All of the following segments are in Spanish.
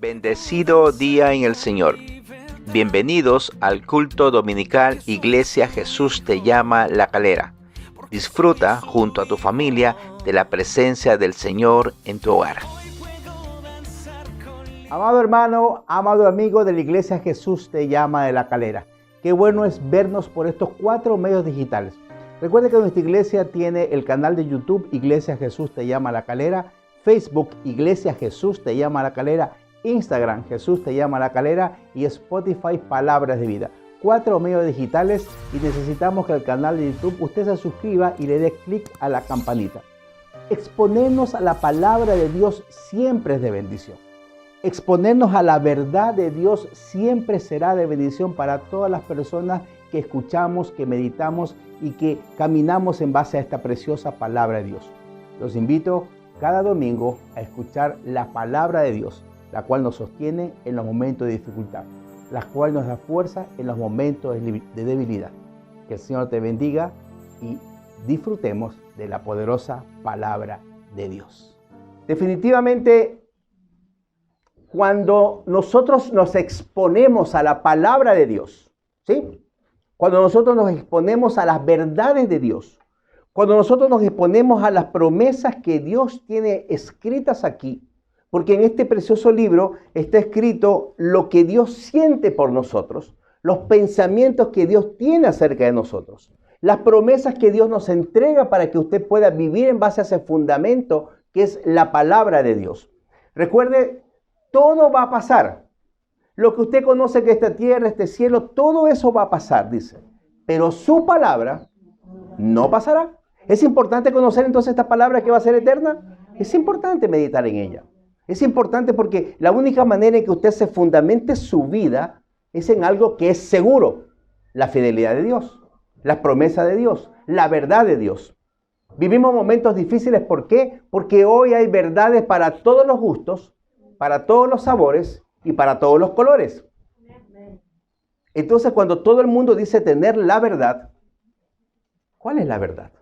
Bendecido día en el Señor. Bienvenidos al culto dominical Iglesia Jesús te llama La Calera. Disfruta junto a tu familia de la presencia del Señor en tu hogar. Amado hermano, amado amigo de la Iglesia Jesús te llama de La Calera. Qué bueno es vernos por estos 4 medios digitales. Recuerde que nuestra iglesia tiene el canal de YouTube Iglesia Jesús te llama La Calera, Facebook Iglesia Jesús te llama La Calera, Instagram Jesús te llama La Calera y Spotify Palabras de Vida. 4 medios digitales y necesitamos que al canal de YouTube usted se suscriba y le dé clic a la campanita. Exponernos a la palabra de Dios siempre es de bendición. Exponernos a la verdad de Dios siempre será de bendición para todas las personas que escuchamos, que meditamos y que caminamos en base a esta preciosa palabra de Dios. Los invito cada domingo a escuchar la palabra de Dios, la cual nos sostiene en los momentos de dificultad, la cual nos da fuerza en los momentos de debilidad. Que el Señor te bendiga y disfrutemos de la poderosa palabra de Dios. Definitivamente, cuando nosotros nos exponemos a la palabra de Dios, ¿sí? Cuando nosotros nos exponemos a las verdades de Dios, cuando nosotros nos exponemos a las promesas que Dios tiene escritas aquí, porque en este precioso libro está escrito lo que Dios siente por nosotros, los pensamientos que Dios tiene acerca de nosotros, las promesas que Dios nos entrega para que usted pueda vivir en base a ese fundamento que es la palabra de Dios. Recuerde, todo va a pasar. Lo que usted conoce que esta tierra, este cielo, todo eso va a pasar, dice. Pero su palabra no pasará. ¿Es importante conocer entonces esta palabra que va a ser eterna? Es importante meditar en ella. Es importante porque la única manera en que usted se fundamente su vida es en algo que es seguro. La fidelidad de Dios, la promesa de Dios, la verdad de Dios. Vivimos momentos difíciles, ¿por qué? Porque hoy hay verdades para todos los gustos, para todos los sabores y para todos los colores. Entonces, cuando todo el mundo dice tener la verdad, ¿cuál es la verdad?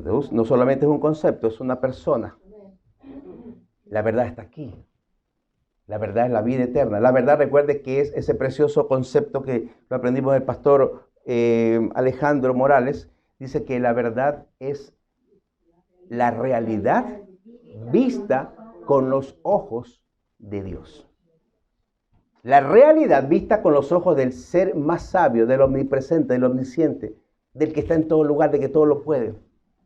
Dios no solamente es un concepto, es una persona. La verdad está aquí. La verdad es la vida eterna. La verdad, recuerde que es ese precioso concepto que lo aprendimos del pastor Alejandro Morales. Dice que la verdad es la realidad vista con los ojos de Dios. La realidad vista con los ojos del ser más sabio, del omnipresente, del omnisciente, del que está en todo lugar, de que todo lo puede.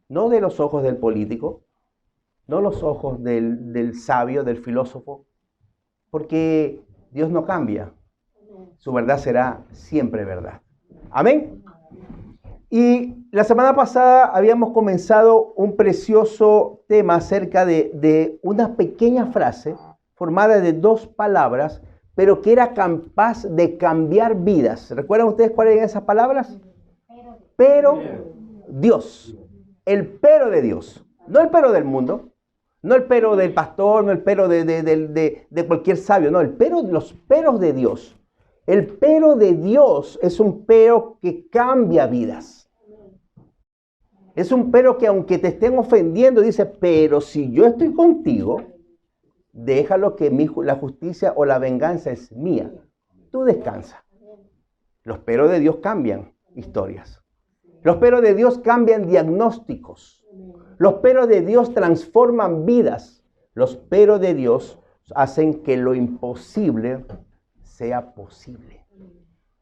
No de los ojos del político, no los ojos del sabio, del filósofo, porque Dios no cambia. Su verdad será siempre verdad. Amén. Y la semana pasada habíamos comenzado un precioso tema acerca de una pequeña frase formada de 2 palabras, pero que era capaz de cambiar vidas. ¿Recuerdan ustedes cuáles eran esas palabras? Pero Dios. El pero de Dios. No el pero del mundo, no el pero del pastor, no el pero de cualquier sabio, no, los peros de Dios. El pero de Dios es un pero que cambia vidas. Es un pero que aunque te estén ofendiendo, dice, pero si yo estoy contigo, déjalo que la justicia o la venganza es mía. Tú descansa. Los peros de Dios cambian historias. Los peros de Dios cambian diagnósticos. Los peros de Dios transforman vidas. Los peros de Dios hacen que lo imposible sea posible.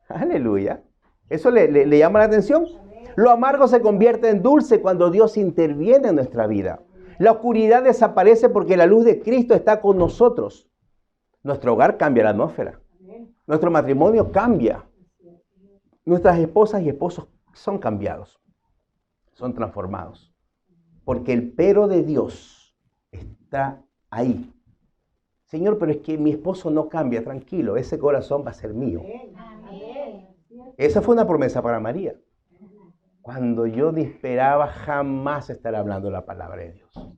Aleluya. ¿Eso le llama la atención? Lo amargo se convierte en dulce cuando Dios interviene en nuestra vida. La oscuridad desaparece porque la luz de Cristo está con nosotros. Nuestro hogar cambia la atmósfera. Nuestro matrimonio cambia. Nuestras esposas y esposos son cambiados. Son transformados. Porque el pero de Dios está ahí. Señor, pero es que mi esposo no cambia. Tranquilo, ese corazón va a ser mío. Esa fue una promesa para María. Cuando yo esperaba jamás estar hablando la palabra de Dios.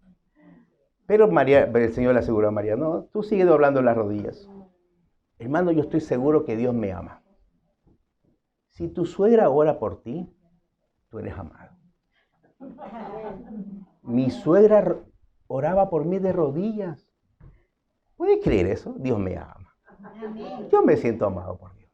Pero el Señor le aseguró a María, no, tú sigues doblando las rodillas. Hermano, yo estoy seguro que Dios me ama. Si tu suegra ora por ti, tú eres amado. Mi suegra oraba por mí de rodillas. ¿Puedes creer eso? Dios me ama. Yo me siento amado por Dios.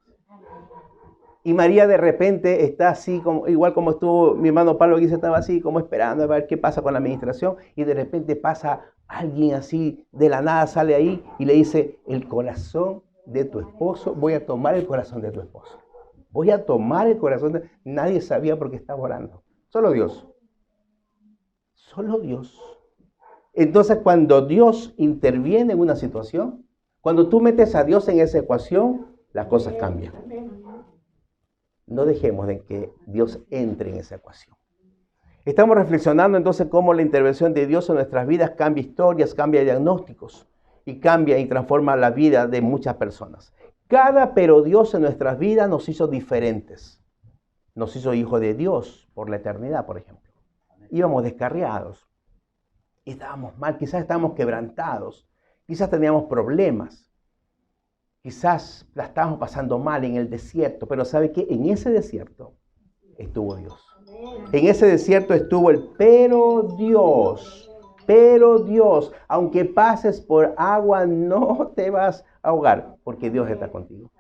Y María de repente está así, como, igual como estuvo mi hermano Pablo, que estaba así como esperando a ver qué pasa con la administración. Y de repente pasa alguien así, de la nada sale ahí y le dice, el corazón de tu esposo, voy a tomar el corazón de tu esposo. Voy a tomar el corazón de... Nadie sabía por qué estaba orando. Solo Dios. Solo Dios. Entonces, cuando Dios interviene en una situación, cuando tú metes a Dios en esa ecuación, las cosas cambian. No dejemos de que Dios entre en esa ecuación. Estamos reflexionando entonces cómo la intervención de Dios en nuestras vidas cambia historias, cambia diagnósticos y cambia y transforma la vida de muchas personas. Cada pero Dios en nuestras vidas nos hizo diferentes. Nos hizo hijos de Dios por la eternidad, por ejemplo. Íbamos descarriados. Estábamos mal, quizás estábamos quebrantados, quizás teníamos problemas, quizás la estábamos pasando mal en el desierto, pero ¿sabe qué? En ese desierto estuvo Dios. En ese desierto estuvo el pero Dios, aunque pases por agua no te vas a ahogar, porque Dios está contigo.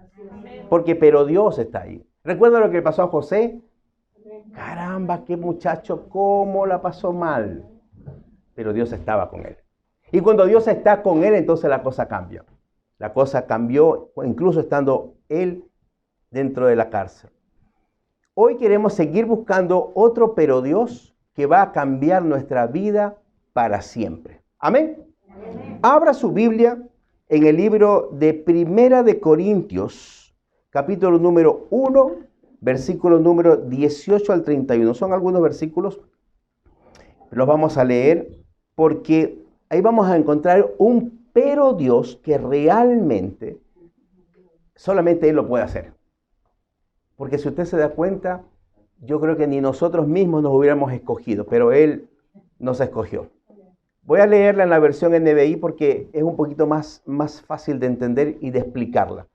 Porque pero Dios está ahí. ¿Recuerda lo que le pasó a José? Caramba, qué muchacho, cómo la pasó mal. Pero Dios estaba con él. Y cuando Dios está con él, entonces la cosa cambia. La cosa cambió, incluso estando él dentro de la cárcel. Hoy queremos seguir buscando otro pero Dios que va a cambiar nuestra vida para siempre. ¿Amén? Amén. Abra su Biblia en el libro de Primera de Corintios, capítulo número 1, versículo número 18 al 31. Son algunos versículos, los vamos a leer porque ahí vamos a encontrar un pero Dios que realmente solamente Él lo puede hacer. Porque si usted se da cuenta, yo creo que ni nosotros mismos nos hubiéramos escogido, pero Él nos escogió. Voy a leerla en la versión NBI porque es un poquito más fácil de entender y de explicarla.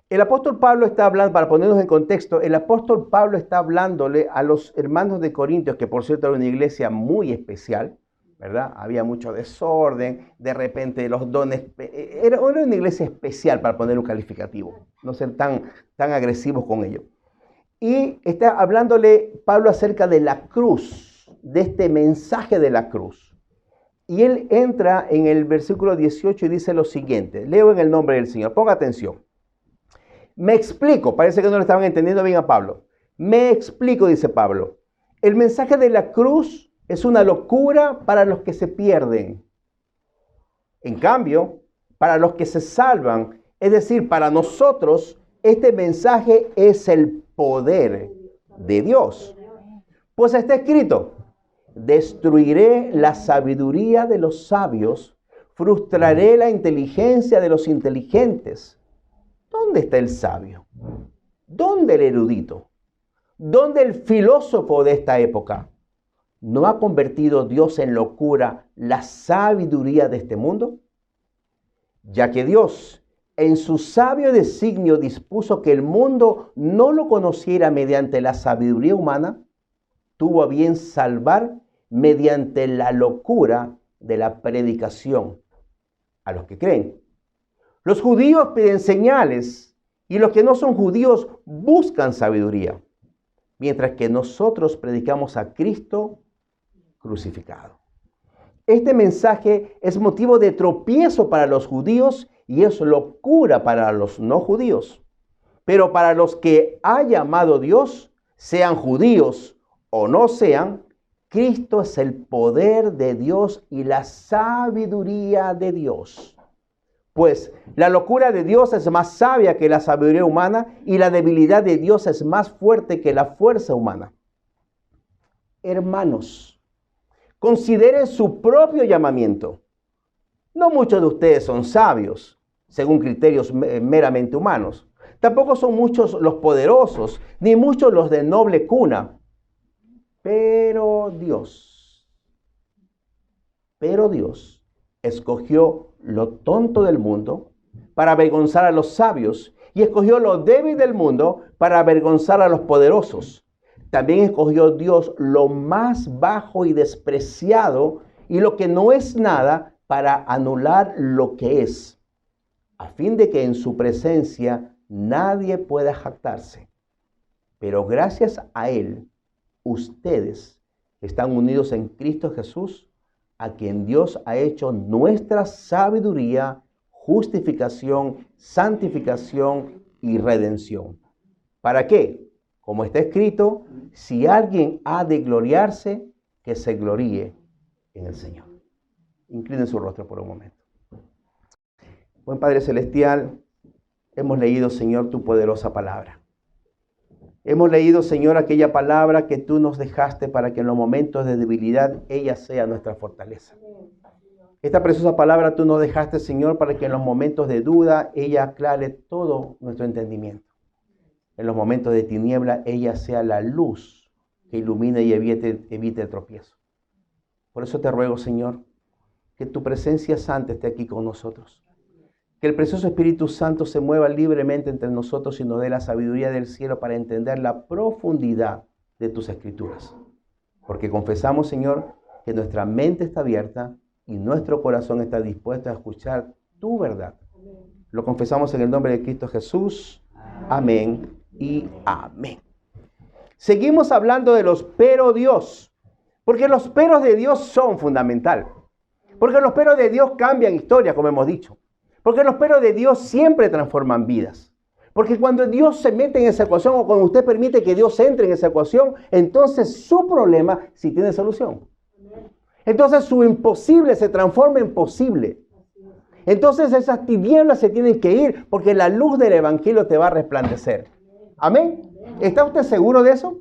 El apóstol Pablo está hablando, para ponernos en contexto, el apóstol Pablo está hablándole a los hermanos de Corintios, que por cierto era una iglesia muy especial, ¿verdad? Había mucho desorden, de repente los dones, era una iglesia especial para poner un calificativo, no ser tan agresivos con ello. Y está hablándole Pablo acerca de la cruz, de este mensaje de la cruz. Y él entra en el versículo 18 y dice lo siguiente, leo en el nombre del Señor, ponga atención. Me explico, parece que no lo estaban entendiendo bien a Pablo. Me explico, dice Pablo. El mensaje de la cruz es una locura para los que se pierden. En cambio, para los que se salvan, es decir, para nosotros, este mensaje es el poder de Dios. Pues está escrito, destruiré la sabiduría de los sabios, frustraré la inteligencia de los inteligentes. ¿Dónde está el sabio? ¿Dónde el erudito? ¿Dónde el filósofo de esta época? ¿No ha convertido Dios en locura la sabiduría de este mundo? Ya que Dios, en su sabio designio, dispuso que el mundo no lo conociera mediante la sabiduría humana, tuvo a bien salvar mediante la locura de la predicación a los que creen. Los judíos piden señales y los que no son judíos buscan sabiduría, mientras que nosotros predicamos a Cristo crucificado. Este mensaje es motivo de tropiezo para los judíos y es locura para los no judíos. Pero para los que ha llamado Dios, sean judíos o no sean, Cristo es el poder de Dios y la sabiduría de Dios. Pues la locura de Dios es más sabia que la sabiduría humana y la debilidad de Dios es más fuerte que la fuerza humana. Hermanos, consideren su propio llamamiento. No muchos de ustedes son sabios, según criterios meramente humanos. Tampoco son muchos los poderosos, ni muchos los de noble cuna. Pero Dios escogió lo tonto del mundo para avergonzar a los sabios y escogió lo débil del mundo para avergonzar a los poderosos. También escogió Dios lo más bajo y despreciado y lo que no es nada para anular lo que es, a fin de que en su presencia nadie pueda jactarse. Pero gracias a Él, ustedes están unidos en Cristo Jesús, a quien Dios ha hecho nuestra sabiduría, justificación, santificación y redención. ¿Para qué? Como está escrito, si alguien ha de gloriarse, que se gloríe en el Señor. Inclinen su rostro por un momento. Buen Padre Celestial, hemos leído, Señor, tu poderosa palabra. Hemos leído, Señor, aquella palabra que tú nos dejaste para que en los momentos de debilidad ella sea nuestra fortaleza. Esta preciosa palabra tú nos dejaste, Señor, para que en los momentos de duda ella aclare todo nuestro entendimiento. En los momentos de tiniebla ella sea la luz que ilumine y evite el tropiezo. Por eso te ruego, Señor, que tu presencia santa esté aquí con nosotros. Que el precioso Espíritu Santo se mueva libremente entre nosotros y nos dé la sabiduría del cielo para entender la profundidad de tus escrituras. Porque confesamos, Señor, que nuestra mente está abierta y nuestro corazón está dispuesto a escuchar tu verdad. Lo confesamos en el nombre de Cristo Jesús. Amén y amén. Seguimos hablando de los pero Dios, porque los peros de Dios son fundamentales. Porque los peros de Dios cambian historia, como hemos dicho. Porque los peros de Dios siempre transforman vidas. Porque cuando Dios se mete en esa ecuación o cuando usted permite que Dios entre en esa ecuación, entonces su problema sí tiene solución. Entonces su imposible se transforma en posible. Entonces esas tinieblas se tienen que ir porque la luz del evangelio te va a resplandecer. Amén. ¿Está usted seguro de eso?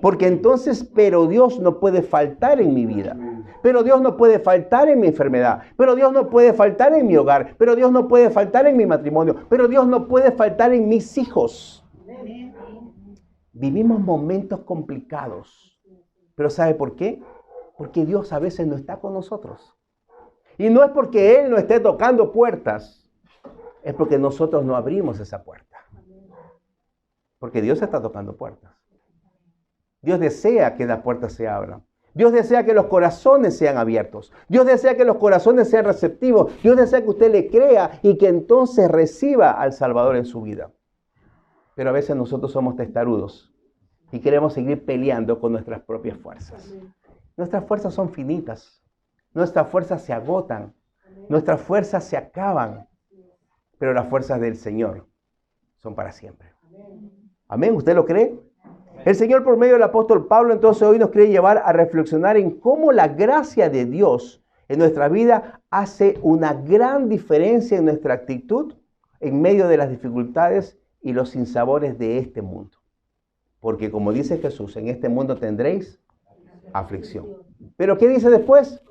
Porque entonces, pero Dios no puede faltar en mi vida. Pero Dios no puede faltar en mi enfermedad. Pero Dios no puede faltar en mi hogar. Pero Dios no puede faltar en mi matrimonio. Pero Dios no puede faltar en mis hijos. Vivimos momentos complicados. ¿Pero sabe por qué? Porque Dios a veces no está con nosotros. Y no es porque Él no esté tocando puertas. Es porque nosotros no abrimos esa puerta. Porque Dios está tocando puertas. Dios desea que las puertas se abran. Dios desea que los corazones sean abiertos. Dios desea que los corazones sean receptivos. Dios desea que usted le crea y que entonces reciba al Salvador en su vida. Pero a veces nosotros somos testarudos y queremos seguir peleando con nuestras propias fuerzas. Nuestras fuerzas son finitas. Nuestras fuerzas se agotan. Nuestras fuerzas se acaban. Pero las fuerzas del Señor son para siempre. Amén. ¿Usted lo cree? El Señor, por medio del apóstol Pablo, entonces hoy nos quiere llevar a reflexionar en cómo la gracia de Dios en nuestra vida hace una gran diferencia en nuestra actitud en medio de las dificultades y los sinsabores de este mundo. Porque como dice Jesús, en este mundo tendréis aflicción. ¿Pero qué dice después?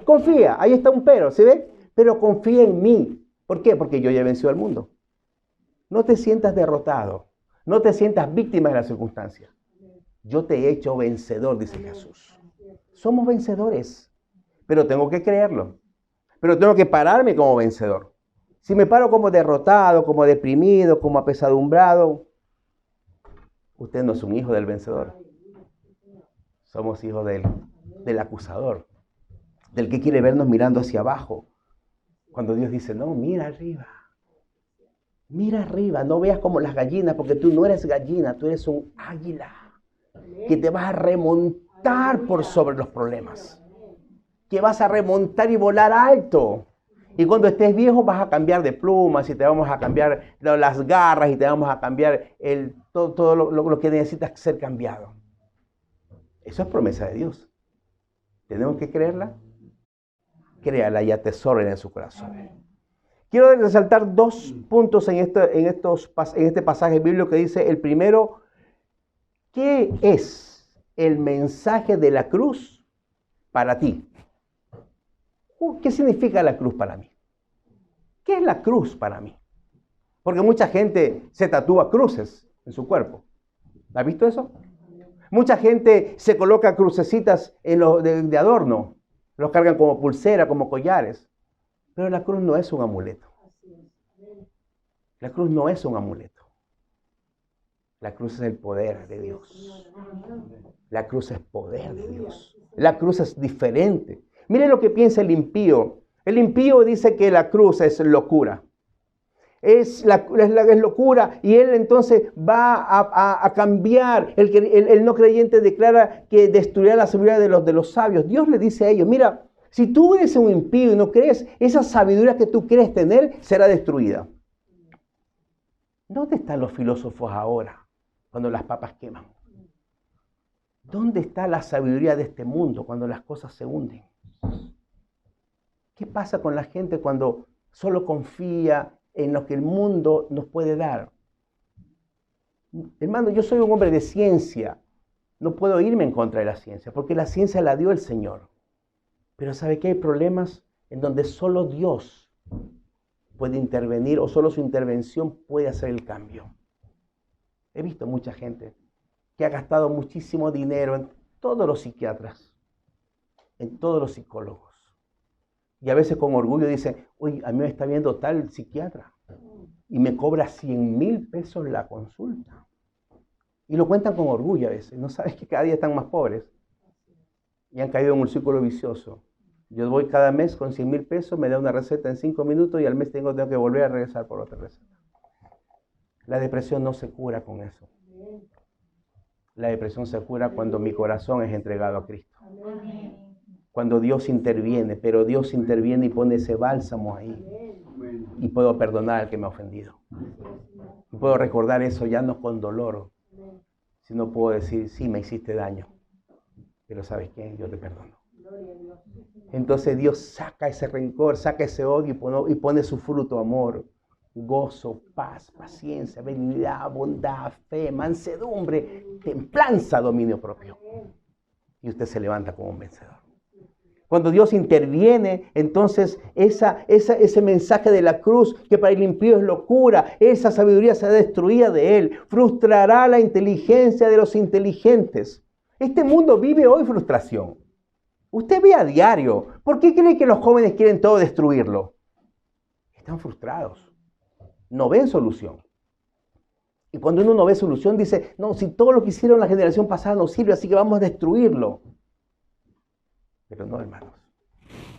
Confía. Ahí está un pero, ¿sí ve? Pero confía en mí. ¿Por qué? Porque yo ya he vencido al mundo. No te sientas derrotado. No te sientas víctima de las circunstancias. Yo te he hecho vencedor, dice Jesús. Somos vencedores, pero tengo que creerlo. Pero tengo que pararme como vencedor. Si me paro como derrotado, como deprimido, como apesadumbrado, usted no es un hijo del vencedor. Somos hijos del acusador, del que quiere vernos mirando hacia abajo. Cuando Dios dice, no, mira arriba. Mira arriba, no veas como las gallinas, porque tú no eres gallina, tú eres un águila. Que te vas a remontar por sobre los problemas. Que vas a remontar y volar alto. Y cuando estés viejo vas a cambiar de plumas y te vamos a cambiar las garras y te vamos a cambiar todo lo que necesitas ser cambiado. Eso es promesa de Dios. ¿Tenemos que creerla? Créala y atesórela en su corazón. Quiero resaltar dos puntos en este pasaje bíblico que dice, el primero, ¿qué es el mensaje de la cruz para ti? ¿Qué significa la cruz para mí? ¿Qué es la cruz para mí? Porque mucha gente se tatúa cruces en su cuerpo. ¿Has visto eso? Mucha gente se coloca crucecitas de adorno. Los cargan como pulsera, como collares. Pero la cruz no es un amuleto. La cruz no es un amuleto. La cruz es el poder de Dios. La cruz es poder de Dios. La cruz es diferente. Mire lo que piensa el impío. El impío dice que la cruz es locura. es locura, y él entonces va a cambiar. El no creyente declara que destruirá la sabiduría de los sabios. Dios le dice a ellos, mira, si tú eres un impío y no crees, esa sabiduría que tú crees tener será destruida. ¿Dónde están los filósofos ahora, cuando las papas queman? ¿Dónde está la sabiduría de este mundo cuando las cosas se hunden? ¿Qué pasa con la gente cuando solo confía en lo que el mundo nos puede dar? Hermano, yo soy un hombre de ciencia. No puedo irme en contra de la ciencia, porque la ciencia la dio el Señor. Pero ¿sabe qué? Hay problemas en donde solo Dios puede intervenir o solo su intervención puede hacer el cambio. He visto mucha gente que ha gastado muchísimo dinero en todos los psiquiatras, en todos los psicólogos. Y a veces con orgullo dicen, uy, a mí me está viendo tal psiquiatra y me cobra 100,000 pesos la consulta. Y lo cuentan con orgullo a veces. No sabes que cada día están más pobres y han caído en un círculo vicioso. Yo voy cada mes con 100,000 pesos, me da una receta en 5 minutos y al mes tengo que volver a regresar por otra receta. La depresión no se cura con eso. La depresión se cura cuando mi corazón es entregado a Cristo. Cuando Dios interviene, pero Dios interviene y pone ese bálsamo ahí. Y puedo perdonar al que me ha ofendido. Y puedo recordar eso ya no con dolor, sino puedo decir, sí, me hiciste daño, pero ¿sabes qué? Yo te perdono. Entonces Dios saca ese rencor, saca ese odio y pone su fruto, amor, gozo, paz, paciencia, benignidad, bondad, fe, mansedumbre, templanza, dominio propio. Y usted se levanta como un vencedor. Cuando Dios interviene, entonces ese mensaje de la cruz, que para el impío es locura, esa sabiduría será destruida de él, frustrará la inteligencia de los inteligentes. Este mundo vive hoy frustración. Usted ve a diario. ¿Por qué cree que los jóvenes quieren todo destruirlo? Están frustrados. No ven solución. Y cuando uno no ve solución, dice, no, si todo lo que hicieron la generación pasada no sirve, así que vamos a destruirlo. Pero no, hermanos.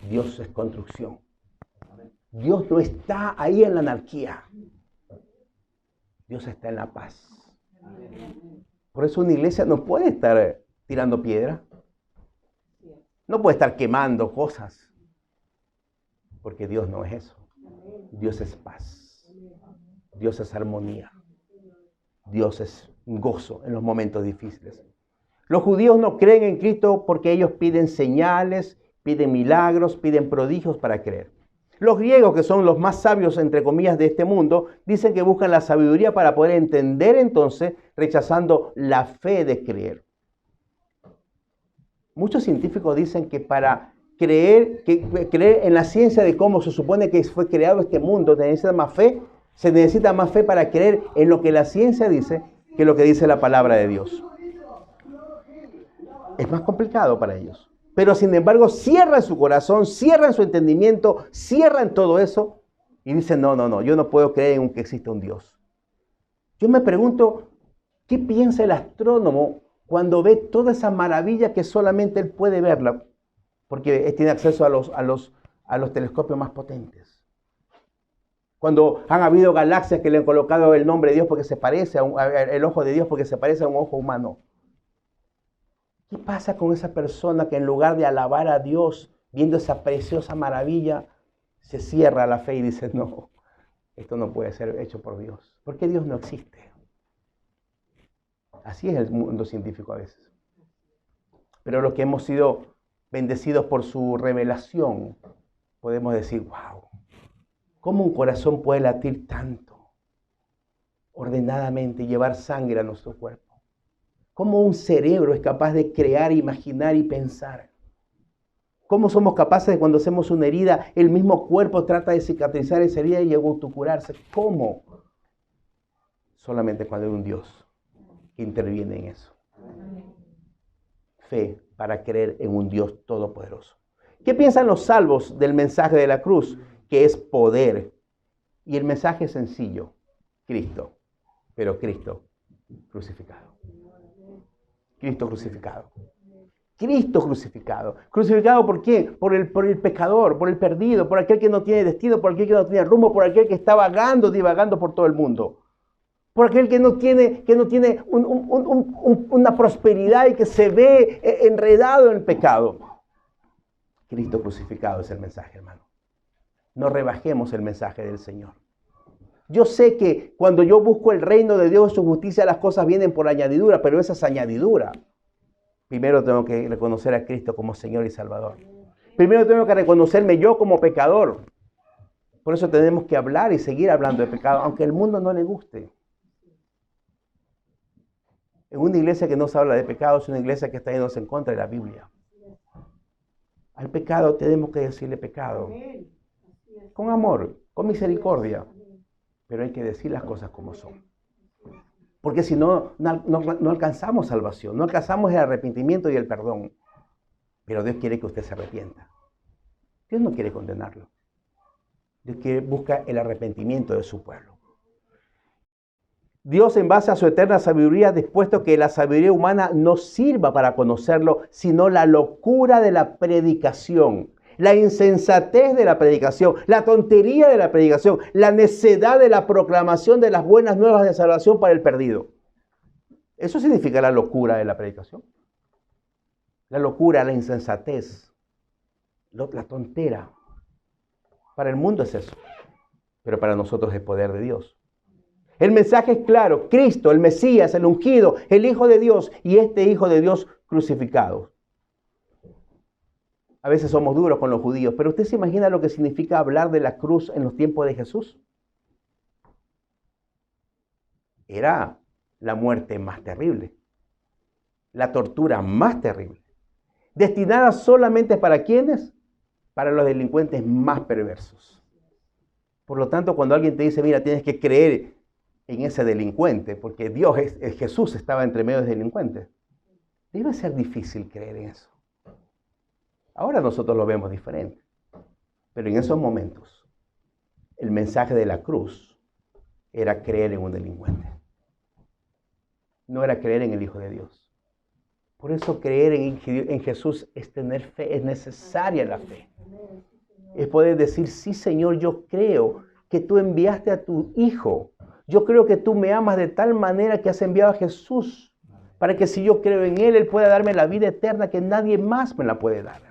Dios es construcción. Dios no está ahí en la anarquía. Dios está en la paz. Por eso una iglesia no puede estar tirando piedra. No puede estar quemando cosas. Porque Dios no es eso. Dios es paz. Dios es armonía. Dios es gozo en los momentos difíciles. Los judíos no creen en Cristo porque ellos piden señales, piden milagros, piden prodigios para creer. Los griegos, que son los más sabios, entre comillas, de este mundo, dicen que buscan la sabiduría para poder entender entonces, rechazando la fe de creer. Muchos científicos dicen que para creer en la ciencia de cómo se supone que fue creado este mundo, se necesita más fe para creer en lo que la ciencia dice que lo que dice la palabra de Dios. Es más complicado para ellos. Pero sin embargo cierran su corazón, cierran su entendimiento, cierran todo eso y dicen, no, yo no puedo creer en que exista un Dios. Yo me pregunto, ¿qué piensa el astrónomo cuando ve toda esa maravilla que solamente él puede verla? Porque tiene acceso a los telescopios más potentes. Cuando han habido galaxias que le han colocado el nombre de Dios porque se parece el ojo de Dios porque se parece a un ojo humano. ¿Qué pasa con esa persona que en lugar de alabar a Dios, viendo esa preciosa maravilla, se cierra la fe y dice, no, esto no puede ser hecho por Dios? Porque Dios no existe. Así es el mundo científico a veces. Pero los que hemos sido bendecidos por su revelación, podemos decir, wow, ¿cómo un corazón puede latir tanto ordenadamente y llevar sangre a nuestro cuerpo? ¿Cómo un cerebro es capaz de crear, imaginar y pensar? ¿Cómo somos capaces de cuando hacemos una herida, el mismo cuerpo trata de cicatrizar esa herida y autocurarse? ¿Cómo? Solamente cuando hay un Dios que interviene en eso. Fe para creer en un Dios todopoderoso. ¿Qué piensan los salvos del mensaje de la cruz? Que es poder. Y el mensaje es sencillo. Cristo. Pero Cristo crucificado. Cristo crucificado. Cristo crucificado. ¿Crucificado por quién? Por el pecador, por el perdido, por aquel que no tiene destino, por aquel que no tiene rumbo, por aquel que está vagando, divagando por todo el mundo. Por aquel que no tiene una prosperidad y que se ve enredado en el pecado. Cristo crucificado es el mensaje, hermano. No rebajemos el mensaje del Señor. Yo sé que cuando yo busco el reino de Dios y su justicia, las cosas vienen por añadidura, pero esa es añadidura. Primero tengo que reconocer a Cristo como Señor y Salvador. Primero tengo que reconocerme yo como pecador. Por eso tenemos que hablar y seguir hablando de pecado, aunque al mundo no le guste. En una iglesia que no se habla de pecado es una iglesia que está yéndose en contra de la Biblia. Al pecado tenemos que decirle pecado. Con amor, con misericordia. Pero hay que decir las cosas como son. Porque si no, no alcanzamos salvación, no alcanzamos el arrepentimiento y el perdón. Pero Dios quiere que usted se arrepienta. Dios no quiere condenarlo. Dios busca el arrepentimiento de su pueblo. Dios, en base a su eterna sabiduría, ha dispuesto que la sabiduría humana no sirva para conocerlo, sino la locura de la predicación, la insensatez de la predicación, la tontería de la predicación, la necedad de la proclamación de las buenas nuevas de salvación para el perdido. Eso significa la locura de la predicación. La locura, la insensatez, la tontera. Para el mundo es eso, pero para nosotros es el poder de Dios. El mensaje es claro: Cristo, el Mesías, el ungido, el Hijo de Dios y este Hijo de Dios crucificado. A veces somos duros con los judíos, pero ¿usted se imagina lo que significa hablar de la cruz en los tiempos de Jesús? Era la muerte más terrible, la tortura más terrible, destinada solamente para ¿quiénes? Para los delincuentes más perversos. Por lo tanto, cuando alguien te dice, mira, tienes que creer en ese delincuente, porque Jesús estaba entre medio de delincuentes, debe ser difícil creer en eso. Ahora nosotros lo vemos diferente, pero en esos momentos el mensaje de la cruz era creer en un delincuente. No era creer en el Hijo de Dios. Por eso creer en Jesús es tener fe, es necesaria la fe. Es poder decir, sí Señor, yo creo que tú enviaste a tu Hijo. Yo creo que tú me amas de tal manera que has enviado a Jesús para que si yo creo en Él, Él pueda darme la vida eterna que nadie más me la puede dar.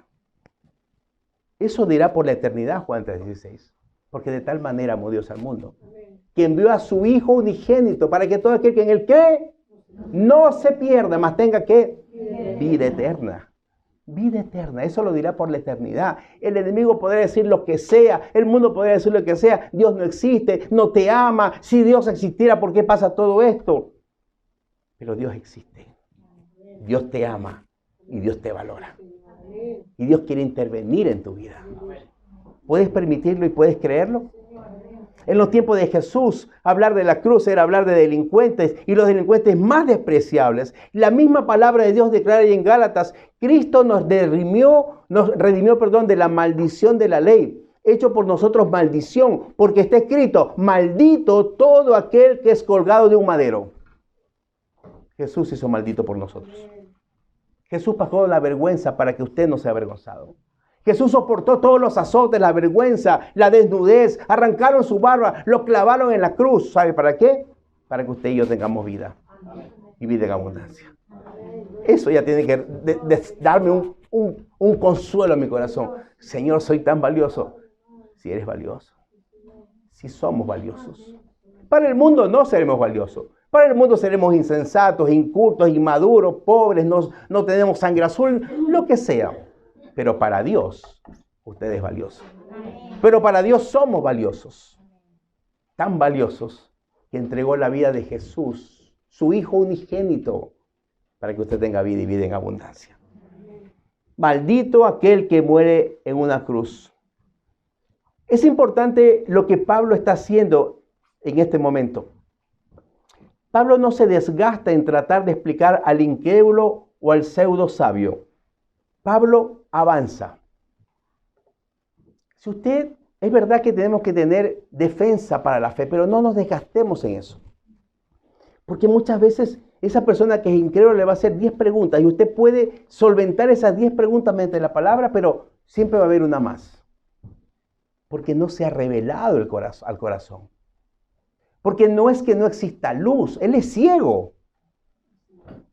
Eso dirá por la eternidad, Juan 3:16. Porque de tal manera amó Dios al mundo, que envió a su Hijo unigénito para que todo aquel que en Él cree no se pierda, mas tenga que vida eterna. Vida eterna, eso lo dirá por la eternidad. El enemigo podrá decir lo que sea, el mundo podrá decir lo que sea, Dios no existe, no te ama. Si Dios existiera, ¿por qué pasa todo esto? Pero Dios existe, Dios te ama y Dios te valora. Y Dios quiere intervenir en tu vida. ¿Puedes permitirlo y puedes creerlo? En los tiempos de Jesús, hablar de la cruz era hablar de delincuentes y los delincuentes más despreciables. La misma palabra de Dios declara en Gálatas, Cristo nos redimió de la maldición de la ley, hecho por nosotros maldición, porque está escrito, maldito todo aquel que es colgado de un madero. Jesús hizo maldito por nosotros. Jesús pagó la vergüenza para que usted no sea avergonzado. Jesús soportó todos los azotes, la vergüenza, la desnudez, arrancaron su barba, lo clavaron en la cruz. ¿Sabe para qué? Para que usted y yo tengamos vida y vida en abundancia. Eso ya tiene que darme un consuelo en mi corazón. Señor, soy tan valioso. Si eres valioso, si somos valiosos. Para el mundo no seremos valiosos. Para el mundo seremos insensatos, incultos, inmaduros, pobres, no tenemos sangre azul, lo que sea. Pero para Dios, usted es valioso. Pero para Dios somos valiosos. Tan valiosos que entregó la vida de Jesús, su Hijo unigénito, para que usted tenga vida y vida en abundancia. Maldito aquel que muere en una cruz. Es importante lo que Pablo está haciendo en este momento. Pablo no se desgasta en tratar de explicar al incrédulo o al pseudo sabio. Pablo avanza. Si usted, es verdad que tenemos que tener defensa para la fe, pero no nos desgastemos en eso. Porque muchas veces Esa persona que es incrédula le va a hacer 10 preguntas y usted puede solventar esas 10 preguntas mediante la palabra, pero siempre va a haber una más. Porque no se ha revelado al corazón. Porque no es que no exista luz, él es ciego.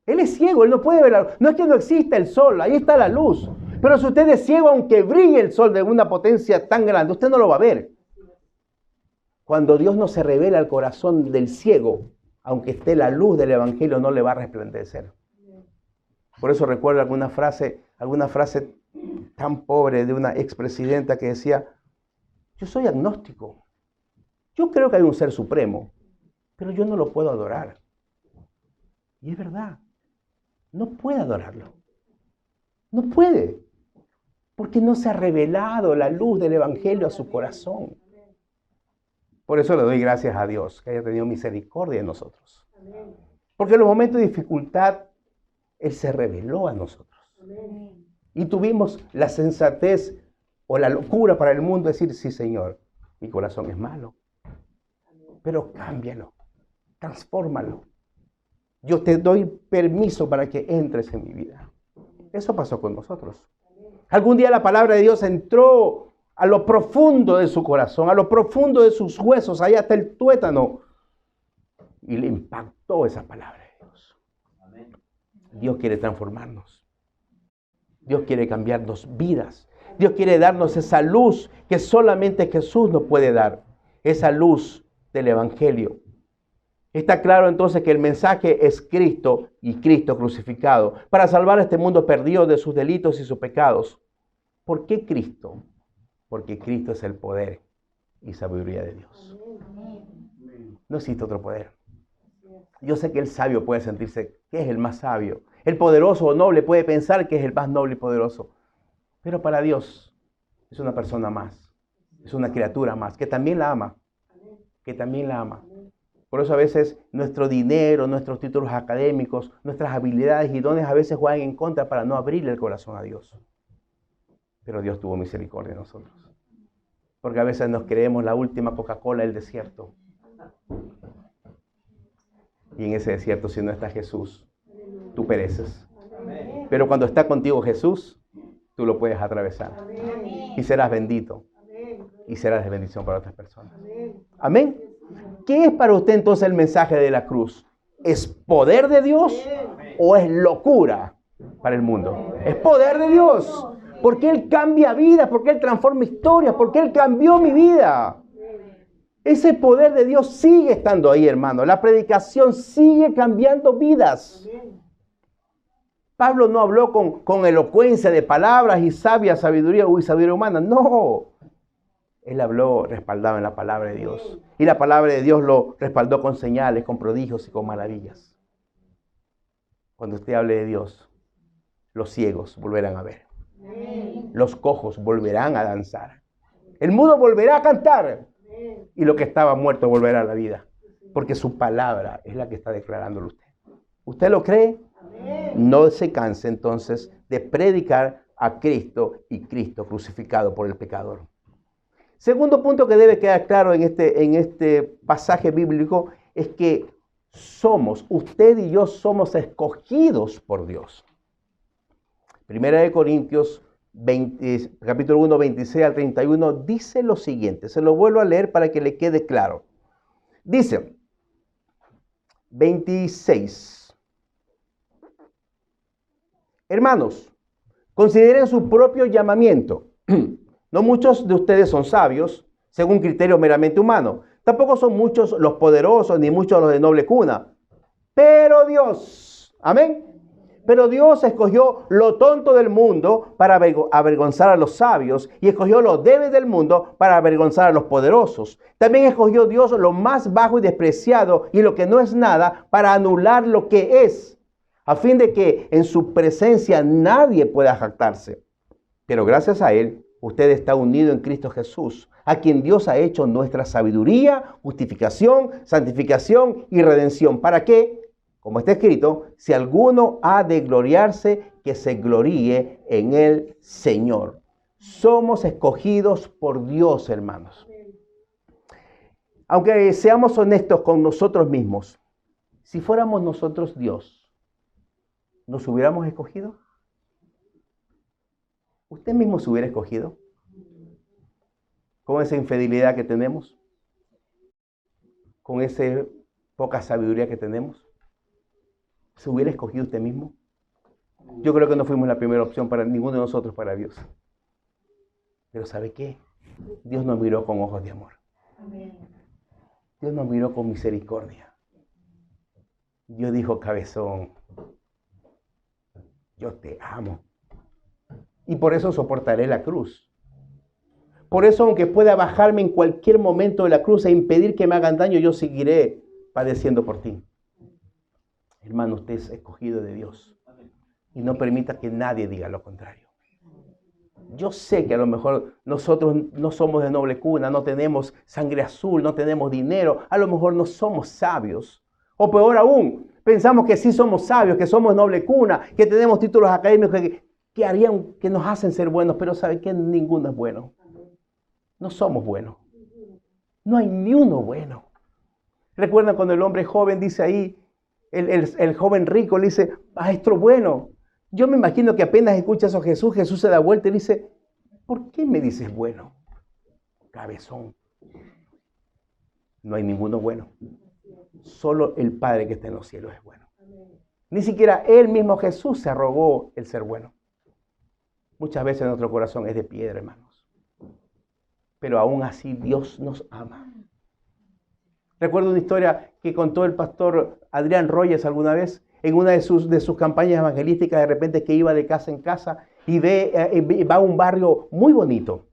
Él es ciego, él no puede ver la luz. No es que no exista el sol, ahí está la luz. Pero si usted es ciego, aunque brille el sol de una potencia tan grande, usted no lo va a ver. Cuando Dios no se revela al corazón del ciego, aunque esté la luz del evangelio, no le va a resplandecer. Por eso recuerdo alguna frase tan pobre de una expresidenta que decía: yo soy agnóstico. Yo creo que hay un ser supremo, pero yo no lo puedo adorar. Y es verdad, no puede adorarlo. No puede, porque no se ha revelado la luz del evangelio a su corazón. Por eso le doy gracias a Dios que haya tenido misericordia de nosotros. Porque en los momentos de dificultad, Él se reveló a nosotros. Y tuvimos la sensatez o la locura para el mundo de decir: sí, Señor, mi corazón es malo, pero cámbialo, transfórmalo. Yo te doy permiso para que entres en mi vida. Eso pasó con nosotros. Algún día la palabra de Dios entró a lo profundo de su corazón, a lo profundo de sus huesos, allá hasta el tuétano. Y le impactó esa palabra de Dios. Dios quiere transformarnos. Dios quiere cambiarnos vidas. Dios quiere darnos esa luz que solamente Jesús nos puede dar. Esa luz del evangelio. Está claro entonces que el mensaje es Cristo y Cristo crucificado para salvar a este mundo perdido de sus delitos y sus pecados. ¿Por qué Cristo? Porque Cristo es el poder y sabiduría de Dios. No existe otro poder. Yo sé que el sabio puede sentirse que es el más sabio. El poderoso o noble puede pensar que es el más noble y poderoso. Pero para Dios es una persona más. Es una criatura más que también la ama. Que también la ama. Por eso a veces nuestro dinero, nuestros títulos académicos, nuestras habilidades y dones a veces juegan en contra para no abrirle el corazón a Dios. Pero Dios tuvo misericordia de nosotros. Porque a veces nos creemos la última Coca-Cola del desierto. Y en ese desierto, si no está Jesús, tú pereces. Pero cuando está contigo Jesús, tú lo puedes atravesar. Y serás bendito. Y serás de bendición para otras personas. Amén. ¿Qué es para usted entonces el mensaje de la cruz? ¿Es poder de Dios o es locura para el mundo? Es poder de Dios. Porque Él cambia vidas, porque Él transforma historias, porque Él cambió mi vida. Ese poder de Dios sigue estando ahí, hermano. La predicación sigue cambiando vidas. Pablo no habló con elocuencia de palabras y sabia sabiduría humana. No. Él habló respaldado en la palabra de Dios. Y la palabra de Dios lo respaldó con señales, con prodigios y con maravillas. Cuando usted hable de Dios, los ciegos volverán a ver. Los cojos volverán a danzar. El mudo volverá a cantar. Y lo que estaba muerto volverá a la vida. Porque su palabra es la que está declarándolo usted. ¿Usted lo cree? No se canse entonces de predicar a Cristo y Cristo crucificado por el pecador. Segundo punto que debe quedar claro en este pasaje bíblico es que usted y yo somos escogidos por Dios. Primera de Corintios capítulo 1, 26 al 31 dice lo siguiente. Se lo vuelvo a leer para que le quede claro. Dice, 26. Hermanos, consideren su propio llamamiento. No muchos de ustedes son sabios, según criterio meramente humano. Tampoco son muchos los poderosos, ni muchos los de noble cuna. Pero Dios, amén. Pero Dios escogió lo tonto del mundo para avergonzar a los sabios y escogió lo débil del mundo para avergonzar a los poderosos. También escogió Dios lo más bajo y despreciado y lo que no es nada para anular lo que es, a fin de que en su presencia nadie pueda jactarse. Pero gracias a Él, usted está unido en Cristo Jesús, a quien Dios ha hecho nuestra sabiduría, justificación, santificación y redención. ¿Para qué? Como está escrito, si alguno ha de gloriarse, que se gloríe en el Señor. Somos escogidos por Dios, hermanos. Aunque seamos honestos con nosotros mismos, Si fuéramos nosotros Dios, ¿nos hubiéramos escogido? ¿Usted mismo se hubiera escogido? Con esa infidelidad que tenemos, con esa poca sabiduría que tenemos, ¿se hubiera escogido usted mismo? Yo creo que no fuimos la primera opción para ninguno de nosotros para Dios. Pero ¿sabe qué? Dios nos miró con ojos de amor. Dios nos miró con misericordia. Dios dijo, cabezón, yo te amo. Y por eso soportaré la cruz. Por eso, aunque pueda bajarme en cualquier momento de la cruz e impedir que me hagan daño, yo seguiré padeciendo por ti. Hermano, usted es escogido de Dios. Y no permita que nadie diga lo contrario. Yo sé que a lo mejor nosotros no somos de noble cuna, no tenemos sangre azul, no tenemos dinero, a lo mejor no somos sabios. O peor aún, pensamos que sí somos sabios, que somos de noble cuna, que tenemos títulos académicos que nos hacen ser buenos, pero ¿sabe qué? Ninguno es bueno. No somos buenos. No hay ni uno bueno. ¿Recuerdan cuando el hombre joven dice ahí, el joven rico le dice, maestro bueno? Yo me imagino que apenas escucha eso Jesús se da vuelta y dice, ¿por qué me dices bueno? Cabezón. No hay ninguno bueno. Solo el Padre que está en los cielos es bueno. Ni siquiera Él mismo Jesús se arrogó el ser bueno. Muchas veces nuestro corazón es de piedra, hermanos. Pero aún así Dios nos ama. Recuerdo una historia que contó el pastor Adrián Rogers alguna vez en una de sus campañas evangelísticas, de repente que iba de casa en casa y va a un barrio muy bonito.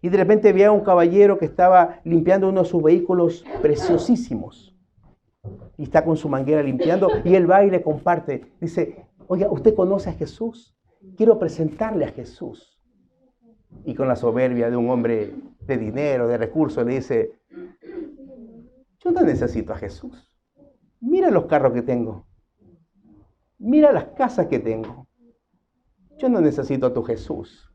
Y de repente ve a un caballero que estaba limpiando uno de sus vehículos preciosísimos. Y está con su manguera limpiando y él va y le comparte. Dice, oiga, ¿usted conoce a Jesús? Quiero presentarle a Jesús. Y con la soberbia de un hombre de dinero, de recursos, le dice, yo no necesito a Jesús. Mira los carros que tengo. Mira las casas que tengo. Yo no necesito a tu Jesús.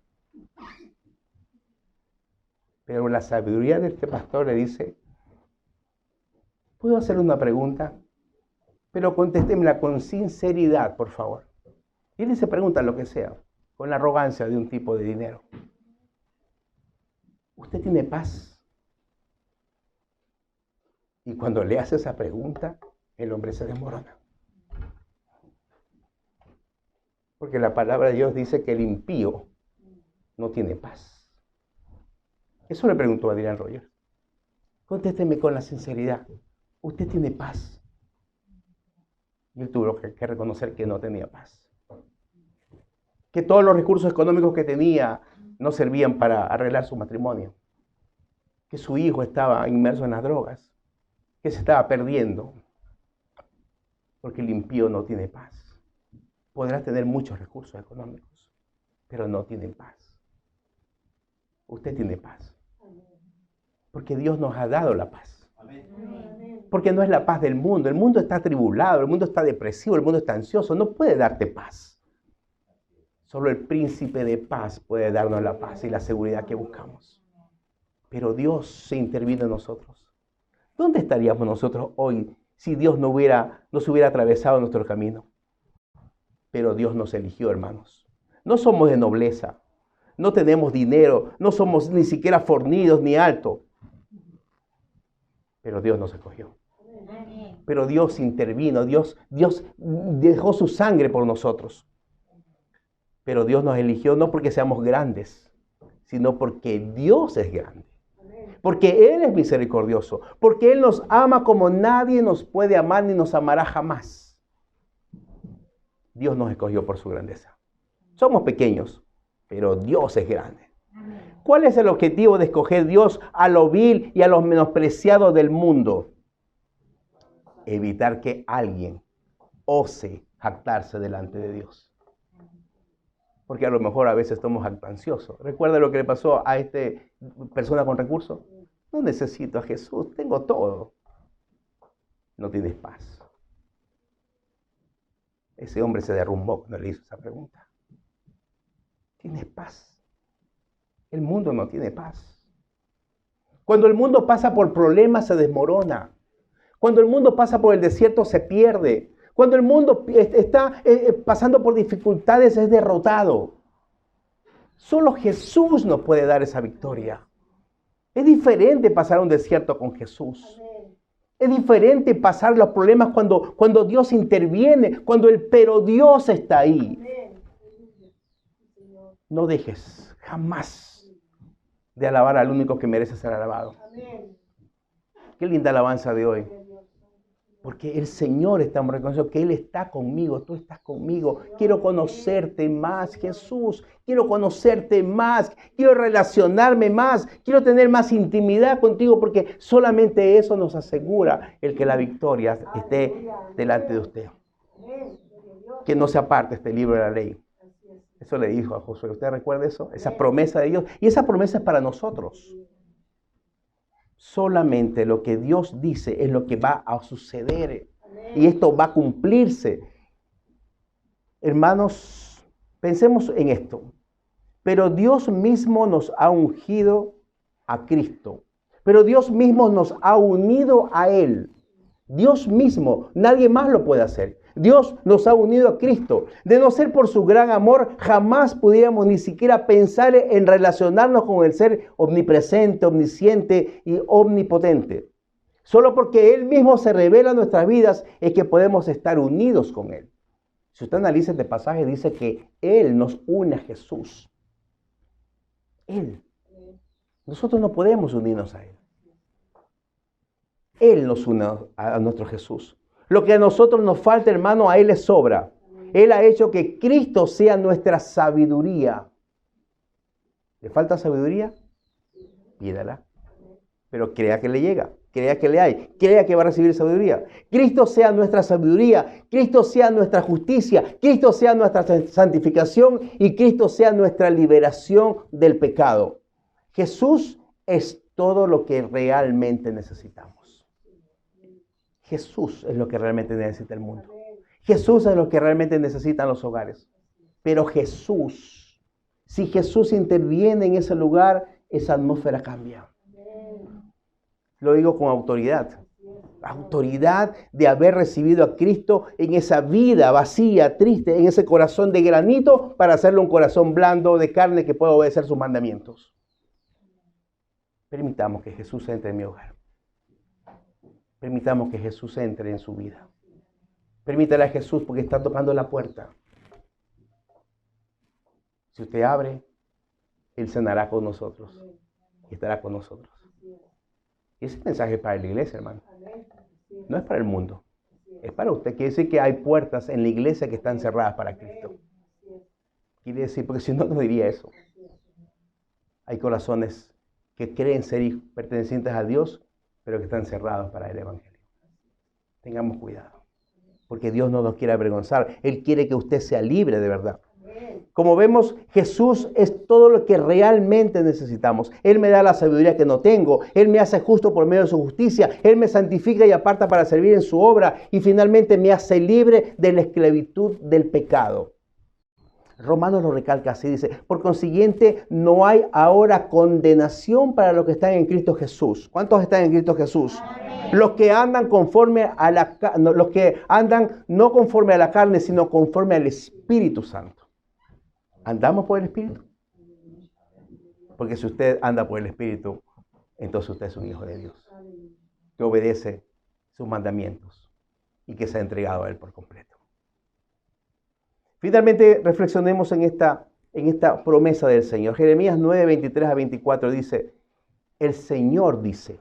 Pero la sabiduría de este pastor le dice, ¿puedo hacerle una pregunta? Pero contéstemela con sinceridad, por favor. Y él se pregunta lo que sea, con la arrogancia de un tipo de dinero. ¿Usted tiene paz? Y cuando le hace esa pregunta, el hombre se desmorona. Porque la palabra de Dios dice que el impío no tiene paz. Eso le preguntó a Adrián Rogers. Contésteme con la sinceridad. ¿Usted tiene paz? Y él tuvo que reconocer que no tenía paz. Que todos los recursos económicos que tenía no servían para arreglar su matrimonio. Que su hijo estaba inmerso en las drogas. Que se estaba perdiendo. Porque el impío no tiene paz. Podrá tener muchos recursos económicos, pero no tiene paz. Usted tiene paz. Porque Dios nos ha dado la paz. Porque no es la paz del mundo. El mundo está atribulado, el mundo está depresivo, el mundo está ansioso. No puede darte paz. Solo el príncipe de paz puede darnos la paz y la seguridad que buscamos. Pero Dios se intervino en nosotros. ¿Dónde estaríamos nosotros hoy si Dios nos hubiera atravesado nuestro camino? Pero Dios nos eligió, hermanos. No somos de nobleza, no tenemos dinero, no somos ni siquiera fornidos ni altos. Pero Dios nos escogió. Pero Dios intervino, Dios dejó su sangre por nosotros. Pero Dios nos eligió no porque seamos grandes, sino porque Dios es grande. Porque Él es misericordioso, porque Él nos ama como nadie nos puede amar ni nos amará jamás. Dios nos escogió por su grandeza. Somos pequeños, pero Dios es grande. ¿Cuál es el objetivo de escoger Dios a lo vil y a los menospreciados del mundo? Evitar que alguien ose jactarse delante de Dios. Porque a lo mejor a veces estamos jactanciosos. ¿Recuerda lo que le pasó a esta persona con recursos? No necesito a Jesús, tengo todo. No tienes paz. Ese hombre se derrumbó cuando le hizo esa pregunta. ¿Tienes paz? El mundo no tiene paz. Cuando el mundo pasa por problemas se desmorona. Cuando el mundo pasa por el desierto se pierde. Cuando el mundo está pasando por dificultades es derrotado. Solo Jesús nos puede dar esa victoria. Es diferente pasar un desierto con Jesús. Es diferente pasar los problemas cuando Dios interviene, pero Dios está ahí. No dejes jamás de alabar al único que merece ser alabado. Qué linda alabanza de hoy. Porque el Señor estamos reconociendo que Él está conmigo, tú estás conmigo. Quiero conocerte más, Jesús. Quiero conocerte más. Quiero relacionarme más. Quiero tener más intimidad contigo porque solamente eso nos asegura el que la victoria esté delante de usted. Que no se aparte este libro de la ley. Eso le dijo a Josué. ¿Usted recuerda eso? Esa promesa de Dios. Y esa promesa es para nosotros. Solamente lo que Dios dice es lo que va a suceder. Y esto va a cumplirse. Hermanos, pensemos en esto. Pero Dios mismo nos ha ungido a Cristo. Pero Dios mismo nos ha unido a Él. Dios mismo, nadie más lo puede hacer. Dios nos ha unido a Cristo. De no ser por su gran amor, jamás pudiéramos ni siquiera pensar en relacionarnos con el ser omnipresente, omnisciente y omnipotente. Solo porque Él mismo se revela en nuestras vidas es que podemos estar unidos con Él. Si usted analiza este pasaje, dice que Él nos une a Jesús. Él. Nosotros no podemos unirnos a Él. Él nos une a nuestro Jesús. Lo que a nosotros nos falta, hermano, a Él le sobra. Él ha hecho que Cristo sea nuestra sabiduría. ¿Le falta sabiduría? Pídala. Pero crea que le llega. Crea que le hay. Crea que va a recibir sabiduría. Cristo sea nuestra sabiduría. Cristo sea nuestra justicia. Cristo sea nuestra santificación. Y Cristo sea nuestra liberación del pecado. Jesús es todo lo que realmente necesitamos. Jesús es lo que realmente necesita el mundo. Jesús es lo que realmente necesitan los hogares. Pero Jesús, si Jesús interviene en ese lugar, esa atmósfera cambia. Lo digo con autoridad. Autoridad de haber recibido a Cristo en esa vida vacía, triste, en ese corazón de granito para hacerle un corazón blando de carne que pueda obedecer sus mandamientos. Permitamos que Jesús entre en mi hogar. Permitamos que Jesús entre en su vida. Permítale a Jesús porque está tocando la puerta. Si usted abre, Él cenará con nosotros y estará con nosotros. Y ese mensaje es para la iglesia, hermano. No es para el mundo. Es para usted. Quiere decir que hay puertas en la iglesia que están cerradas para Cristo. Quiere decir, porque si no, no diría eso. Hay corazones que creen ser pertenecientes a Dios, pero que están cerrados para el Evangelio. Tengamos cuidado, porque Dios no nos quiere avergonzar. Él quiere que usted sea libre de verdad. Como vemos, Jesús es todo lo que realmente necesitamos. Él me da la sabiduría que no tengo. Él me hace justo por medio de su justicia. Él me santifica y aparta para servir en su obra. Y finalmente me hace libre de la esclavitud del pecado. Romanos lo recalca así, dice, por consiguiente, no hay ahora condenación para los que están en Cristo Jesús. ¿Cuántos están en Cristo Jesús? Amén. Los que andan los que andan no conforme a la carne, sino conforme al Espíritu Santo. ¿Andamos por el Espíritu? Porque si usted anda por el Espíritu, entonces usted es un hijo de Dios, que obedece sus mandamientos y que se ha entregado a Él por completo. Finalmente, reflexionemos en esta promesa del Señor. Jeremías 9, 23 a 24 dice, el Señor dice,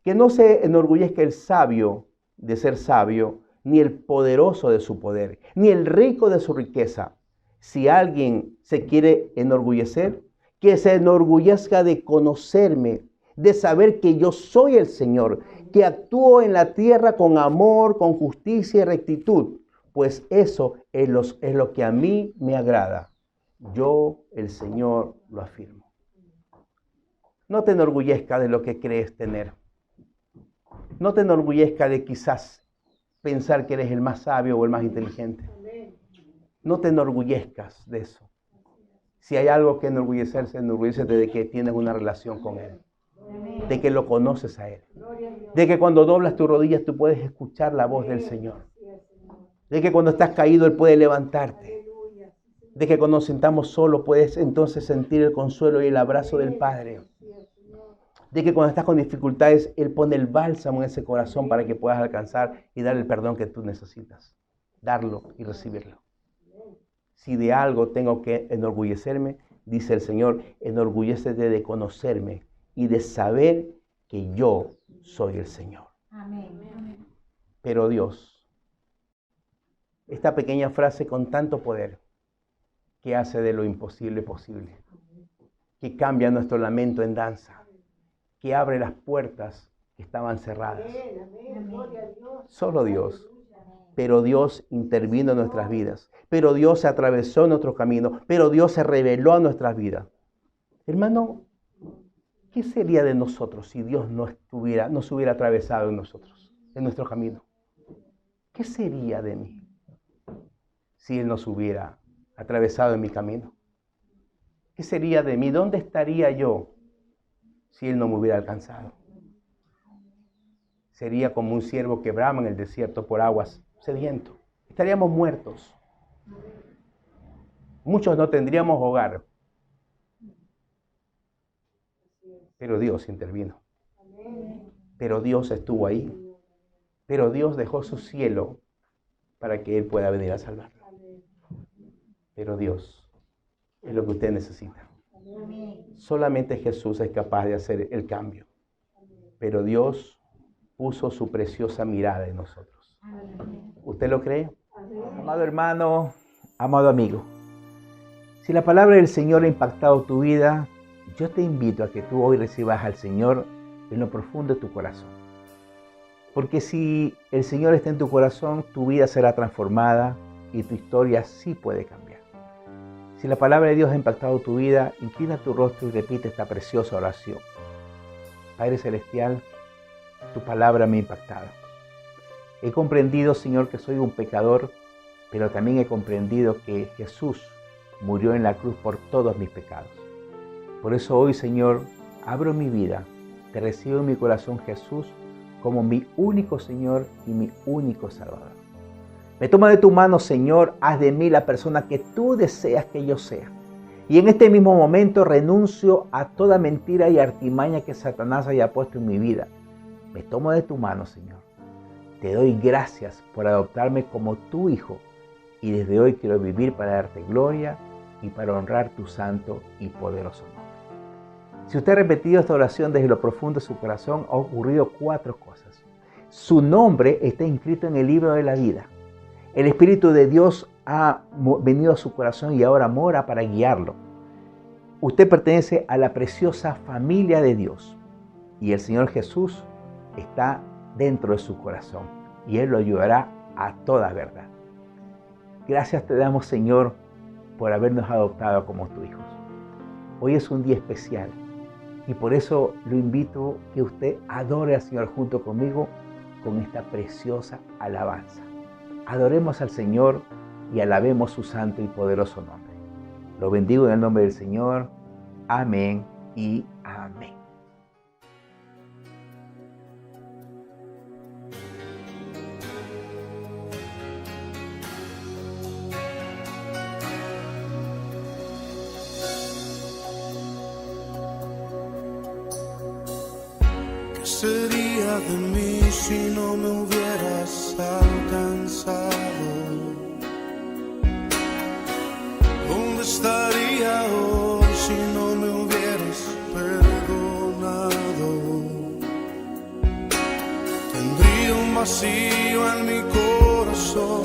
que no se enorgullezca el sabio de ser sabio, ni el poderoso de su poder, ni el rico de su riqueza. Si alguien se quiere enorgullecer, que se enorgullezca de conocerme, de saber que yo soy el Señor, que actúo en la tierra con amor, con justicia y rectitud. Pues eso es lo que a mí me agrada. Yo, el Señor, lo afirmo. No te enorgullezcas de lo que crees tener. No te enorgullezcas de quizás pensar que eres el más sabio o el más inteligente. No te enorgullezcas de eso. Si hay algo que enorgullecerse, enorgullécete de que tienes una relación con Él. de que lo conoces a Él, de que cuando doblas tus rodillas tú puedes escuchar la voz del Señor, de que cuando estás caído Él puede levantarte, de que cuando nos sentamos solos puedes entonces sentir el consuelo y el abrazo del Padre, de que cuando estás con dificultades Él pone el bálsamo en ese corazón para que puedas alcanzar y dar el perdón que tú necesitas, darlo y recibirlo. Si de algo tengo que enorgullecerme, dice el Señor, enorgullécete de conocerme y de saber que yo soy el Señor. Amén. Pero Dios, esta pequeña frase con tanto poder que hace de lo imposible posible, que cambia nuestro lamento en danza, que abre las puertas que estaban cerradas. Solo Dios. Pero Dios intervino en nuestras vidas. Pero Dios se atravesó en nuestro camino. Pero Dios se reveló a nuestras vidas. Hermano, ¿qué sería de nosotros si Dios no se hubiera atravesado en nosotros, en nuestro camino? ¿Qué sería de mí si Él no se hubiera atravesado en mi camino? ¿Qué sería de mí? ¿Dónde estaría yo si Él no me hubiera alcanzado? Sería como un ciervo que brama en el desierto por aguas sediento. Estaríamos muertos. Muchos no tendríamos hogar. Pero Dios intervino. Pero Dios estuvo ahí. Pero Dios dejó su cielo para que Él pueda venir a salvar. Pero Dios es lo que usted necesita. Solamente Jesús es capaz de hacer el cambio. Pero Dios puso su preciosa mirada en nosotros. ¿Usted lo cree? Amado hermano, amado amigo, si la palabra del Señor ha impactado tu vida, yo te invito a que tú hoy recibas al Señor en lo profundo de tu corazón. Porque si el Señor está en tu corazón, tu vida será transformada y tu historia sí puede cambiar. Si la palabra de Dios ha impactado tu vida, inclina tu rostro y repite esta preciosa oración. Padre Celestial, tu palabra me ha impactado. He comprendido, Señor, que soy un pecador, pero también he comprendido que Jesús murió en la cruz por todos mis pecados. Por eso hoy, Señor, abro mi vida, te recibo en mi corazón, Jesús, como mi único Señor y mi único Salvador. Me toma de tu mano, Señor, haz de mí la persona que tú deseas que yo sea. Y en este mismo momento renuncio a toda mentira y artimaña que Satanás haya puesto en mi vida. Me tomo de tu mano, Señor. Te doy gracias por adoptarme como tu hijo y desde hoy quiero vivir para darte gloria y para honrar tu santo y poderoso nombre. Si usted ha repetido esta oración desde lo profundo de su corazón, ha ocurrido 4 cosas. Su nombre está inscrito en el libro de la vida. El Espíritu de Dios ha venido a su corazón y ahora mora para guiarlo. Usted pertenece a la preciosa familia de Dios y el Señor Jesús está dentro de su corazón y Él lo ayudará a toda verdad. Gracias te damos, Señor, por habernos adoptado como tus hijos. Hoy es un día especial y por eso lo invito a que usted adore al Señor junto conmigo con esta preciosa alabanza. Adoremos al Señor y alabemos su santo y poderoso nombre. Lo bendigo en el nombre del Señor. Amén y amén. ¿Qué sería de mí si no me hubieras alcanzado? ¿Dónde estaría hoy si no me hubieras perdonado? Tendría un vacío en mi corazón,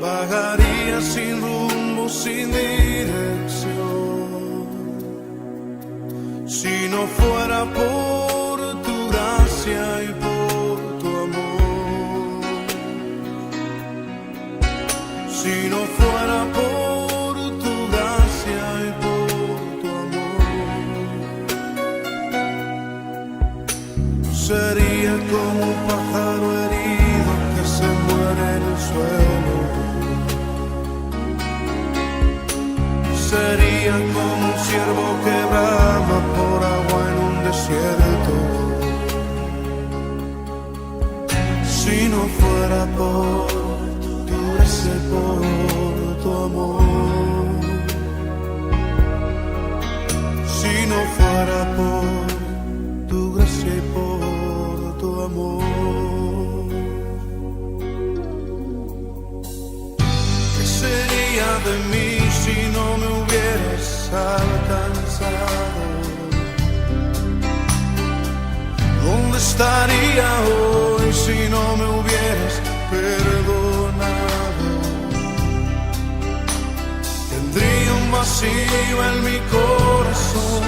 vagaría sin rumbo, sin dirección. Si no fuera por tu gracia y por tu amor, si no fuera por tu gracia y por tu amor, sería como un pájaro herido que se muere en el suelo. Sería como un ciervo que brama por agua en un desierto. Si no fuera por tu gracia y por tu amor, si no fuera por tu gracia y por tu amor, ¿qué sería de mí si no me hubieras alcanzado? ¿Dónde estaría hoy si no me hubieras perdonado? Tendría un vacío en mi corazón,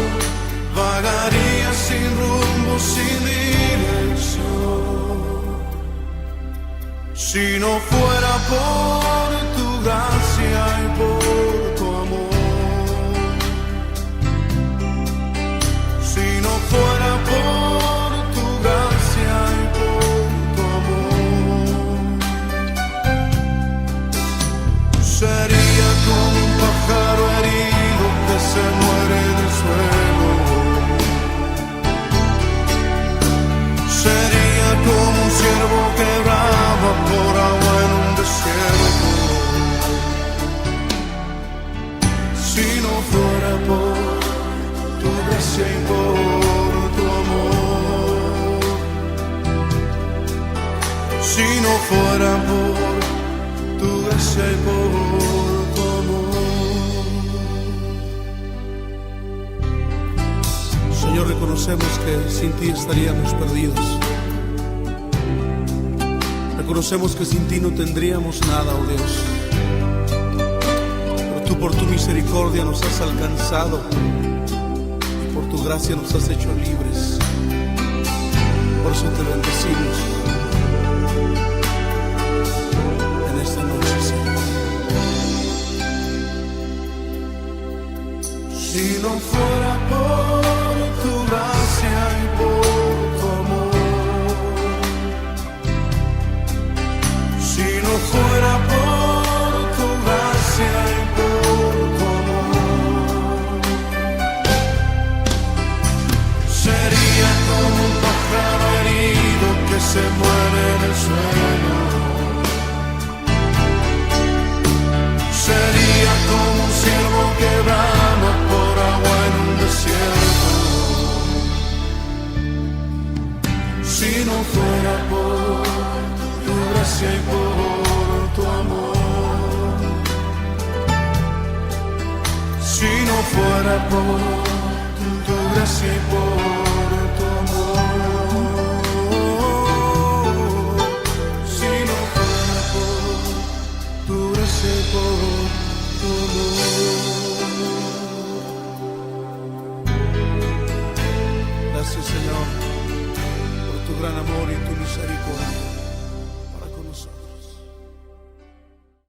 vagaría sin rumbo, sin dirección. Si no fuera por tu gracia y por tu amor, si no fuera por tu gracia y por tu amor, sería como un pájaro herido que se muere del suelo, sería como un ciervo que brama por agua en un desierto. Si no fuera por tu gracia y por tu amor, si no fuera por tu gracia y por tu amor. Señor, reconocemos que sin ti estaríamos perdidos. Reconocemos que sin ti no tendríamos nada, oh Dios. Pero tú por tu misericordia nos has alcanzado y por tu gracia nos has hecho libres. Por eso te bendecimos en esta noche, Señor. Si no fuera por tu gracia y por tu amor, si no fuera por tu gracia y por tu amor, sería como un pájaro herido que se muere en el suelo, sería como un ciervo que brama por agua en un desierto. Si no fuera por tu gracia y por tu amor, si no fuera por tu gracia y por